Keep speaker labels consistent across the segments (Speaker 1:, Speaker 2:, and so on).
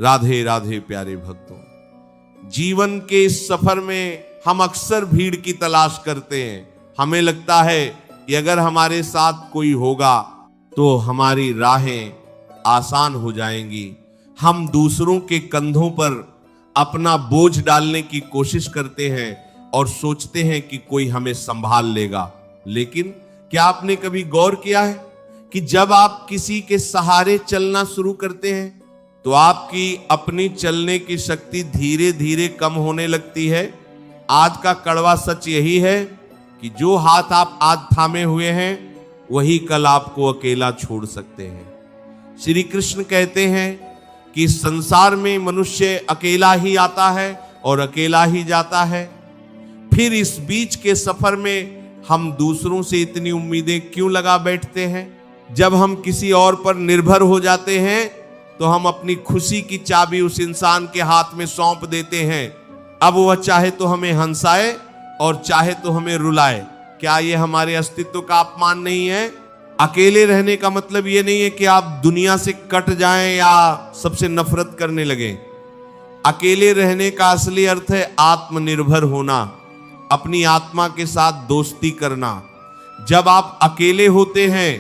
Speaker 1: राधे राधे प्यारे भक्तों, जीवन के इस सफर में हम अक्सर भीड़ की तलाश करते हैं। हमें लगता है कि अगर हमारे साथ कोई होगा तो हमारी राहें आसान हो जाएंगी। हम दूसरों के कंधों पर अपना बोझ डालने की कोशिश करते हैं और सोचते हैं कि कोई हमें संभाल लेगा। लेकिन क्या आपने कभी गौर किया है कि जब आप किसी के सहारे चलना शुरू करते हैं तो आपकी अपनी चलने की शक्ति धीरे धीरे कम होने लगती है। आज का कड़वा सच यही है कि जो हाथ आप आज थामे हुए हैं वही कल आपको अकेला छोड़ सकते हैं। श्री कृष्ण कहते हैं कि संसार में मनुष्य अकेला ही आता है और अकेला ही जाता है। फिर इस बीच के सफर में हम दूसरों से इतनी उम्मीदें क्यों लगा बैठते हैं? जब हम किसी और पर निर्भर हो जाते हैं तो हम अपनी खुशी की चाबी उस इंसान के हाथ में सौंप देते हैं। अब वह चाहे तो हमें हंसाए और चाहे तो हमें रुलाए। क्या यह हमारे अस्तित्व का अपमान नहीं है? अकेले रहने का मतलब यह नहीं है कि आप दुनिया से कट जाएं या सबसे नफरत करने लगें। अकेले रहने का असली अर्थ है आत्मनिर्भर होना, अपनी आत्मा के साथ दोस्ती करना। जब आप अकेले होते हैं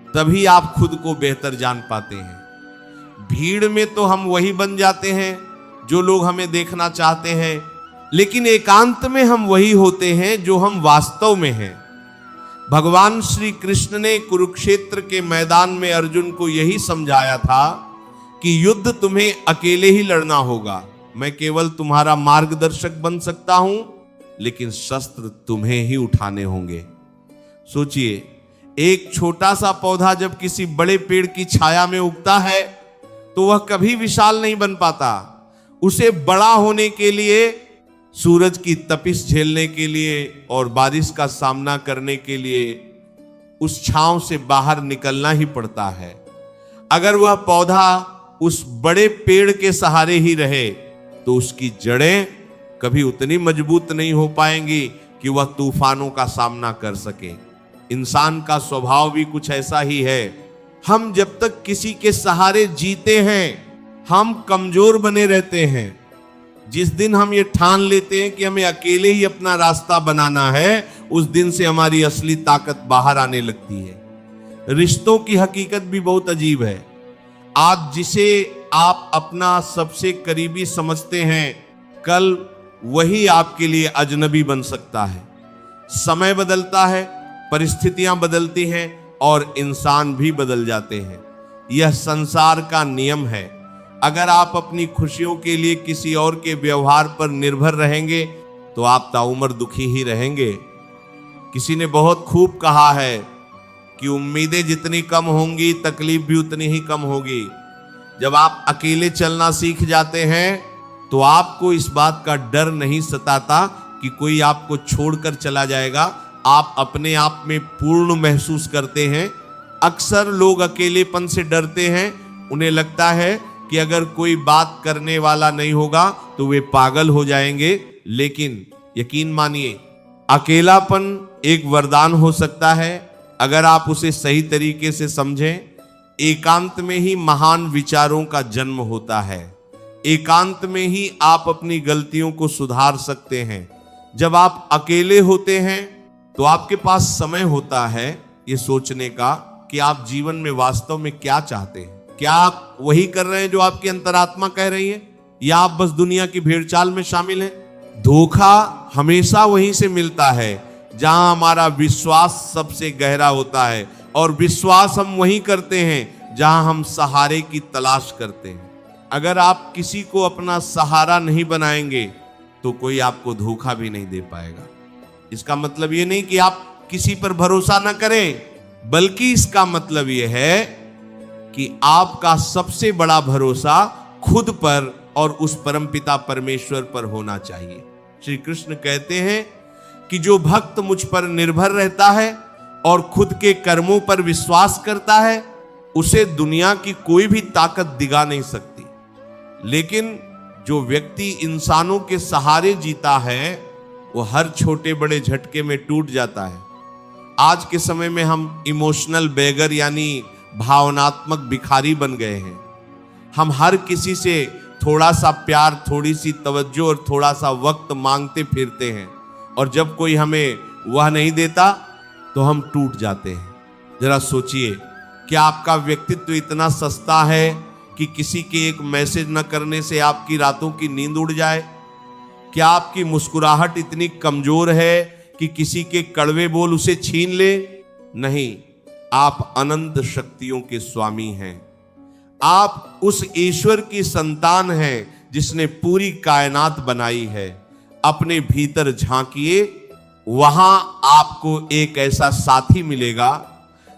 Speaker 1: तभी आप खुद को बेहतर जान पाते हैं। भीड़ में तो हम वही बन जाते हैं जो लोग हमें देखना चाहते हैं, लेकिन एकांत में हम वही होते हैं जो हम वास्तव में हैं। भगवान श्री कृष्ण ने कुरुक्षेत्र के मैदान में अर्जुन को यही समझाया था कि युद्ध तुम्हें अकेले ही लड़ना होगा। मैं केवल तुम्हारा मार्गदर्शक बन सकता हूं, लेकिन शस्त्र तुम्हें ही उठाने होंगे। सोचिए, एक छोटा सा पौधा जब किसी बड़े पेड़ की छाया में उगता है तो वह कभी विशाल नहीं बन पाता। उसे बड़ा होने के लिए, सूरज की तपिश झेलने के लिए और बारिश का सामना करने के लिए उस छांव से बाहर निकलना ही पड़ता है। अगर वह पौधा उस बड़े पेड़ के सहारे ही रहे तो उसकी जड़ें कभी उतनी मजबूत नहीं हो पाएंगी कि वह तूफानों का सामना कर सके। इंसान का स्वभाव भी कुछ ऐसा ही है। हम जब तक किसी के सहारे जीते हैं हम कमजोर बने रहते हैं। जिस दिन हम ये ठान लेते हैं कि हमें अकेले ही अपना रास्ता बनाना है, उस दिन से हमारी असली ताकत बाहर आने लगती है। रिश्तों की हकीकत भी बहुत अजीब है। आज जिसे आप अपना सबसे करीबी समझते हैं, कल वही आपके लिए अजनबी बन सकता है। समय बदलता है, परिस्थितियां बदलती हैं और इंसान भी बदल जाते हैं। यह संसार का नियम है। अगर आप अपनी खुशियों के लिए किसी और के व्यवहार पर निर्भर रहेंगे तो आप ताउम्र दुखी ही रहेंगे। किसी ने बहुत खूब कहा है कि उम्मीदें जितनी कम होंगी तकलीफ भी उतनी ही कम होगी। जब आप अकेले चलना सीख जाते हैं तो आपको इस बात का डर नहीं सताता कि कोई आपको छोड़कर चला जाएगा। आप अपने आप में पूर्ण महसूस करते हैं। अक्सर लोग अकेलेपन से डरते हैं। उन्हें लगता है कि अगर कोई बात करने वाला नहीं होगा तो वे पागल हो जाएंगे। लेकिन यकीन मानिए, अकेलापन एक वरदान हो सकता है अगर आप उसे सही तरीके से समझें। एकांत में ही महान विचारों का जन्म होता है। एकांत में ही आप अपनी गलतियों को सुधार सकते हैं। जब आप अकेले होते हैं तो आपके पास समय होता है ये सोचने का कि आप जीवन में वास्तव में क्या चाहते हैं। क्या आप वही कर रहे हैं जो आपकी अंतरात्मा कह रही है, या आप बस दुनिया की भेड़चाल में शामिल हैं? धोखा हमेशा वहीं से मिलता है जहां हमारा विश्वास सबसे गहरा होता है, और विश्वास हम वहीं करते हैं जहां हम सहारे की तलाश करते हैं। अगर आप किसी को अपना सहारा नहीं बनाएंगे तो कोई आपको धोखा भी नहीं दे पाएगा। इसका मतलब ये नहीं कि आप किसी पर भरोसा न करें, बल्कि इसका मतलब ये है कि आपका सबसे बड़ा भरोसा खुद पर और उस परमपिता परमेश्वर पर होना चाहिए। श्री कृष्ण कहते हैं कि जो भक्त मुझ पर निर्भर रहता है और खुद के कर्मों पर विश्वास करता है, उसे दुनिया की कोई भी ताकत दिगा नहीं सकती। लेकिन जो व्यक्ति इंसानों के सहारे जीता है वो हर छोटे बड़े झटके में टूट जाता है। आज के समय में हम इमोशनल बेगर यानी भावनात्मक भिखारी बन गए हैं। हम हर किसी से थोड़ा सा प्यार, थोड़ी सी तवज्जो और थोड़ा सा वक्त मांगते फिरते हैं, और जब कोई हमें वह नहीं देता तो हम टूट जाते हैं। जरा सोचिए, क्या आपका व्यक्तित्व इतना सस्ता है कि किसी के एक मैसेज न करने से आपकी रातों की नींद उड़ जाए? क्या आपकी मुस्कुराहट इतनी कमजोर है कि किसी के कड़वे बोल उसे छीन ले? नहीं, आप अनंत शक्तियों के स्वामी हैं। आप उस ईश्वर की संतान हैं जिसने पूरी कायनात बनाई है। अपने भीतर झांकिए, वहां आपको एक ऐसा साथी मिलेगा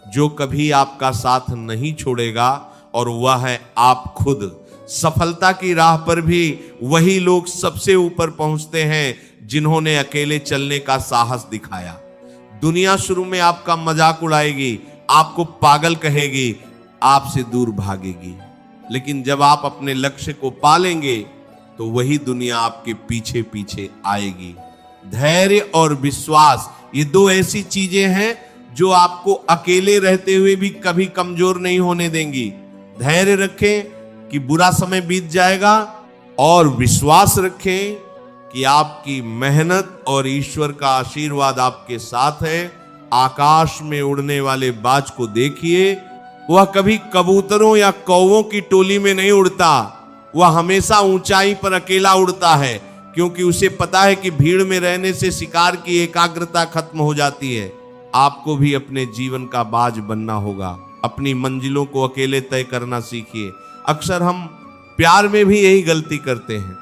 Speaker 1: जो कभी आपका साथ नहीं छोड़ेगा, और वह है आप खुद। सफलता की राह पर भी वही लोग सबसे ऊपर पहुंचते हैं जिन्होंने अकेले चलने का साहस दिखाया। दुनिया शुरू में आपका मजाक उड़ाएगी, आपको पागल कहेगी, आपसे दूर भागेगी, लेकिन जब आप अपने लक्ष्य को पालेंगे तो वही दुनिया आपके पीछे पीछे आएगी। धैर्य और विश्वास, ये दो ऐसी चीजें हैं जो आपको अकेले रहते हुए भी कभी कमजोर नहीं होने देंगी। धैर्य रखें कि बुरा समय बीत जाएगा, और विश्वास रखें कि आपकी मेहनत और ईश्वर का आशीर्वाद आपके साथ है। आकाश में उड़ने वाले बाज को देखिए, वह कभी कबूतरों या कौवों की टोली में नहीं उड़ता, वह हमेशा ऊंचाई पर अकेला उड़ता है, क्योंकि उसे पता है कि भीड़ में रहने से शिकार की एकाग्रता खत्म हो जाती है। आपको भी अपने जीवन का बाज बनना होगा। अपनी मंजिलों को अकेले तय करना सीखिए। अक्सर हम प्यार में भी यही गलती करते हैं।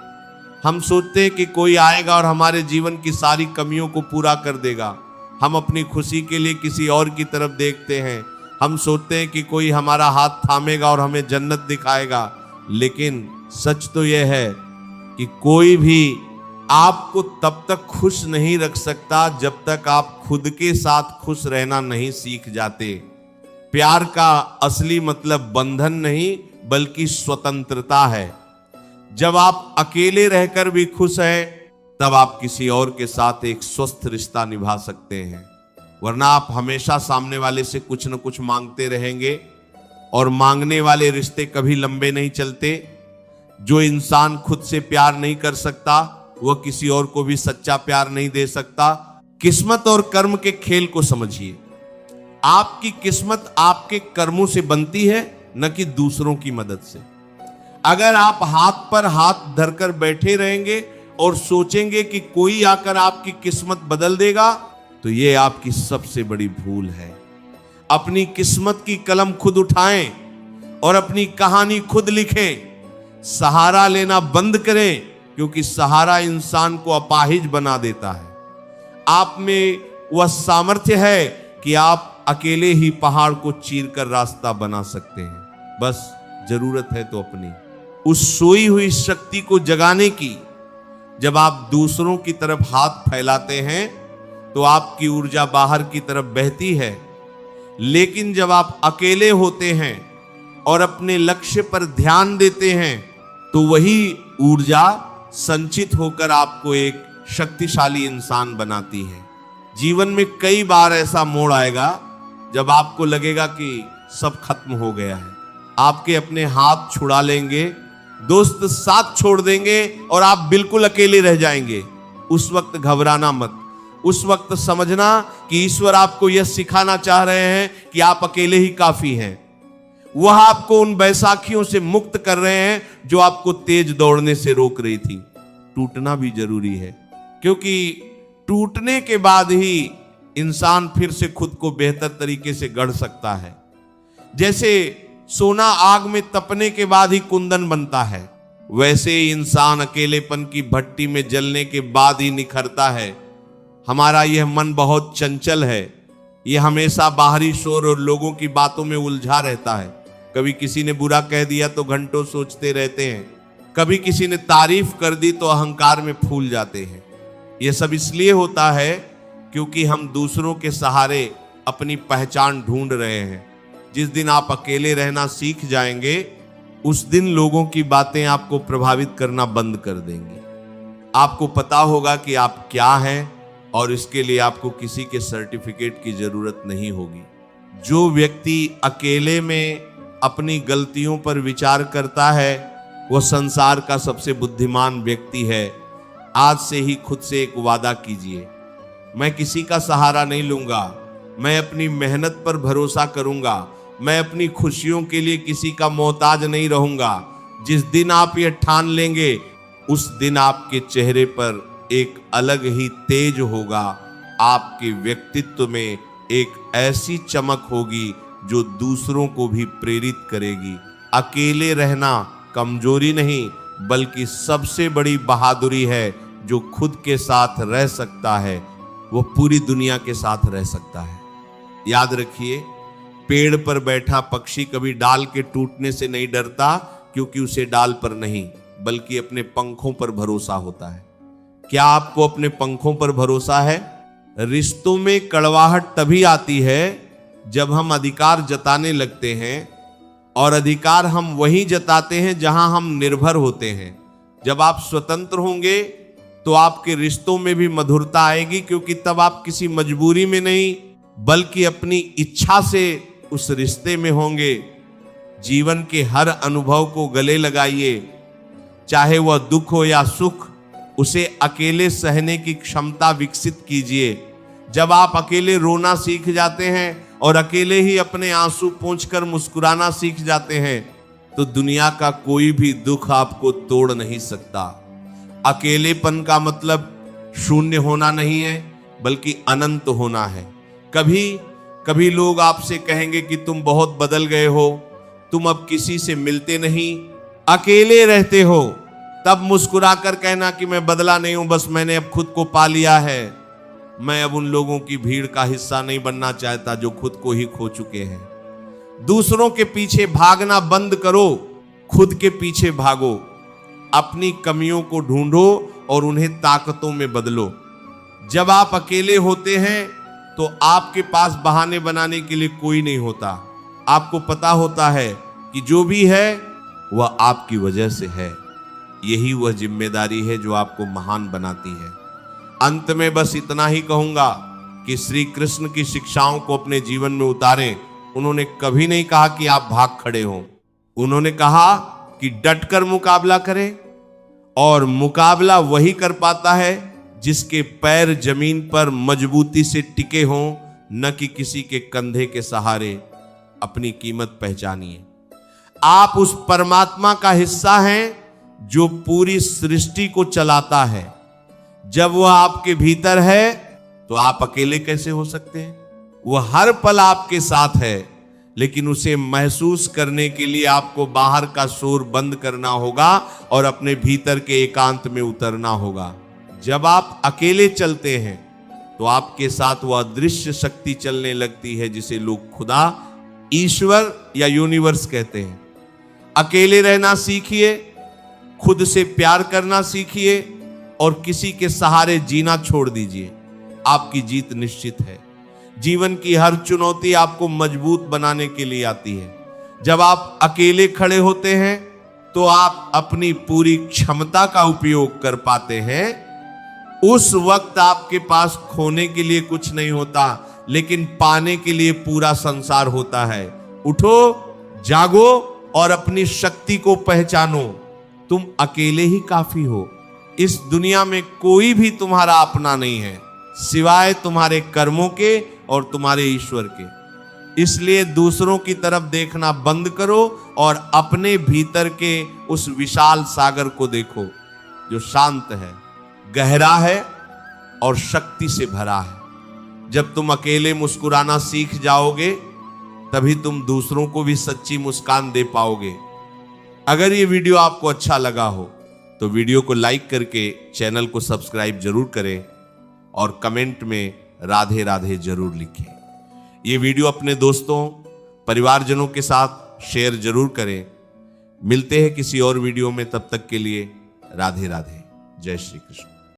Speaker 1: हम सोचते हैं कि कोई आएगा और हमारे जीवन की सारी कमियों को पूरा कर देगा। हम अपनी खुशी के लिए किसी और की तरफ देखते हैं। हम सोचते हैं कि कोई हमारा हाथ थामेगा और हमें जन्नत दिखाएगा, लेकिन सच तो यह है कि कोई भी आपको तब तक खुश नहीं रख सकता जब तक आप खुद के साथ खुश रहना नहीं सीख जाते। प्यार का असली मतलब बंधन नहीं बल्कि स्वतंत्रता है। जब आप अकेले रहकर भी खुश हैं, तब आप किसी और के साथ एक स्वस्थ रिश्ता निभा सकते हैं, वरना आप हमेशा सामने वाले से कुछ न कुछ मांगते रहेंगे, और मांगने वाले रिश्ते कभी लंबे नहीं चलते। जो इंसान खुद से प्यार नहीं कर सकता, वह किसी और को भी सच्चा प्यार नहीं दे सकता। किस्मत और कर्म के खेल को समझिए। आपकी किस्मत आपके कर्मों से बनती है, न कि दूसरों की मदद से। अगर आप हाथ पर हाथ धरकर बैठे रहेंगे और सोचेंगे कि कोई आकर आपकी किस्मत बदल देगा, तो यह आपकी सबसे बड़ी भूल है। अपनी किस्मत की कलम खुद उठाएं और अपनी कहानी खुद लिखें। सहारा लेना बंद करें, क्योंकि सहारा इंसान को अपाहिज बना देता है। आप में वह सामर्थ्य है कि आप अकेले ही पहाड़ को चीरकर रास्ता बना सकते हैं। बस जरूरत है तो अपनी उस सोई हुई शक्ति को जगाने की। जब आप दूसरों की तरफ हाथ फैलाते हैं तो आपकी ऊर्जा बाहर की तरफ बहती है, लेकिन जब आप अकेले होते हैं और अपने लक्ष्य पर ध्यान देते हैं, तो वही ऊर्जा संचित होकर आपको एक शक्तिशाली इंसान बनाती है। जीवन में कई बार ऐसा मोड़ आएगा जब आपको लगेगा कि सब खत्म हो गया है। आपके अपने हाथ छुड़ा लेंगे, दोस्त साथ छोड़ देंगे और आप बिल्कुल अकेले रह जाएंगे। उस वक्त घबराना मत। उस वक्त समझना कि ईश्वर आपको यह सिखाना चाह रहे हैं कि आप अकेले ही काफी हैं। वह आपको उन बैसाखियों से मुक्त कर रहे हैं जो आपको तेज दौड़ने से रोक रही थी। टूटना भी जरूरी है, क्योंकि टूटने के बाद ही इंसान फिर से खुद को बेहतर तरीके से गढ़ सकता है। जैसे सोना आग में तपने के बाद ही कुंदन बनता है, वैसे ही इंसान अकेलेपन की भट्टी में जलने के बाद ही निखरता है। हमारा यह मन बहुत चंचल है, यह हमेशा बाहरी शोर और लोगों की बातों में उलझा रहता है। कभी किसी ने बुरा कह दिया तो घंटों सोचते रहते हैं, कभी किसी ने तारीफ कर दी तो अहंकार में फूल जाते हैं। यह सब इसलिए होता है क्योंकि हम दूसरों के सहारे अपनी पहचान ढूंढ रहे हैं। जिस दिन आप अकेले रहना सीख जाएंगे, उस दिन लोगों की बातें आपको प्रभावित करना बंद कर देंगी। आपको पता होगा कि आप क्या हैं, और इसके लिए आपको किसी के सर्टिफिकेट की जरूरत नहीं होगी। जो व्यक्ति अकेले में अपनी गलतियों पर विचार करता है, वो संसार का सबसे बुद्धिमान व्यक्ति है। आज से ही खुद से एक वादा कीजिए, मैं किसी का सहारा नहीं लूंगा, मैं अपनी मेहनत पर भरोसा करूंगा, मैं अपनी खुशियों के लिए किसी का मोहताज नहीं रहूंगा। जिस दिन आप ये ठान लेंगे, उस दिन आपके चेहरे पर एक अलग ही तेज होगा, आपके व्यक्तित्व में एक ऐसी चमक होगी जो दूसरों को भी प्रेरित करेगी। अकेले रहना कमजोरी नहीं, बल्कि सबसे बड़ी बहादुरी है। जो खुद के साथ रह सकता है, वो पूरी दुनिया के साथ रह सकता है। याद रखिए, पेड़ पर बैठा पक्षी कभी डाल के टूटने से नहीं डरता, क्योंकि उसे डाल पर नहीं बल्कि अपने पंखों पर भरोसा होता है। क्या आपको अपने पंखों पर भरोसा है? रिश्तों में कड़वाहट तभी आती है जब हम अधिकार जताने लगते हैं, और अधिकार हम वही जताते हैं जहां हम निर्भर होते हैं। जब आप स्वतंत्र होंगे तो आपके रिश्तों में भी मधुरता आएगी, क्योंकि तब आप किसी मजबूरी में नहीं बल्कि अपनी इच्छा से उस रिश्ते में होंगे। जीवन के हर अनुभव को गले लगाइए, चाहे वह दुख हो या सुख, उसे अकेले सहने की क्षमता विकसित कीजिए। जब आप अकेले रोना सीख जाते हैं और अकेले ही अपने आंसू पोंछकर मुस्कुराना सीख जाते हैं, तो दुनिया का कोई भी दुख आपको तोड़ नहीं सकता। अकेलेपन का मतलब शून्य होना नहीं है, बल्कि अनंत होना है। कभी कभी लोग आपसे कहेंगे कि तुम बहुत बदल गए हो, तुम अब किसी से मिलते नहीं, अकेले रहते हो। तब मुस्कुराकर कहना कि मैं बदला नहीं हूं, बस मैंने अब खुद को पा लिया है। मैं अब उन लोगों की भीड़ का हिस्सा नहीं बनना चाहता जो खुद को ही खो चुके हैं। दूसरों के पीछे भागना बंद करो, खुद के पीछे भागो। अपनी कमियों को ढूंढो और उन्हें ताकतों में बदलो। जब आप अकेले होते हैं तो आपके पास बहाने बनाने के लिए कोई नहीं होता। आपको पता होता है कि जो भी है वह आपकी वजह से है। यही वह जिम्मेदारी है जो आपको महान बनाती है। अंत में बस इतना ही कहूंगा कि श्री कृष्ण की शिक्षाओं को अपने जीवन में उतारें। उन्होंने कभी नहीं कहा कि आप भाग खड़े हों, उन्होंने कहा कि डटकर मुकाबला करें, और मुकाबला वही कर पाता है जिसके पैर जमीन पर मजबूती से टिके हों, न कि किसी के कंधे के सहारे। अपनी कीमत पहचानिए। आप उस परमात्मा का हिस्सा हैं जो पूरी सृष्टि को चलाता है। जब वह आपके भीतर है तो आप अकेले कैसे हो सकते हैं? वह हर पल आपके साथ है, लेकिन उसे महसूस करने के लिए आपको बाहर का शोर बंद करना होगा और अपने भीतर के एकांत में उतरना होगा। जब आप अकेले चलते हैं तो आपके साथ वह अदृश्य शक्ति चलने लगती है जिसे लोग खुदा, ईश्वर या यूनिवर्स कहते हैं। अकेले रहना सीखिए, खुद से प्यार करना सीखिए और किसी के सहारे जीना छोड़ दीजिए। आपकी जीत निश्चित है। जीवन की हर चुनौती आपको मजबूत बनाने के लिए आती है। जब आप अकेले खड़े होते हैं तो आप अपनी पूरी क्षमता का उपयोग कर पाते हैं। उस वक्त आपके पास खोने के लिए कुछ नहीं होता, लेकिन पाने के लिए पूरा संसार होता है। उठो, जागो और अपनी शक्ति को पहचानो। तुम अकेले ही काफी हो। इस दुनिया में कोई भी तुम्हारा अपना नहीं है, सिवाय तुम्हारे कर्मों के और तुम्हारे ईश्वर के। इसलिए दूसरों की तरफ देखना बंद करो और अपने भीतर के उस विशाल सागर को देखो जो शांत है, गहरा है और शक्ति से भरा है। जब तुम अकेले मुस्कुराना सीख जाओगे, तभी तुम दूसरों को भी सच्ची मुस्कान दे पाओगे। अगर ये वीडियो आपको अच्छा लगा हो तो वीडियो को लाइक करके चैनल को सब्सक्राइब जरूर करें और कमेंट में राधे राधे जरूर लिखें। ये वीडियो अपने दोस्तों, परिवारजनों के साथ शेयर जरूर करें। मिलते हैं किसी और वीडियो में, तब तक के लिए राधे राधे। जय श्री कृष्ण।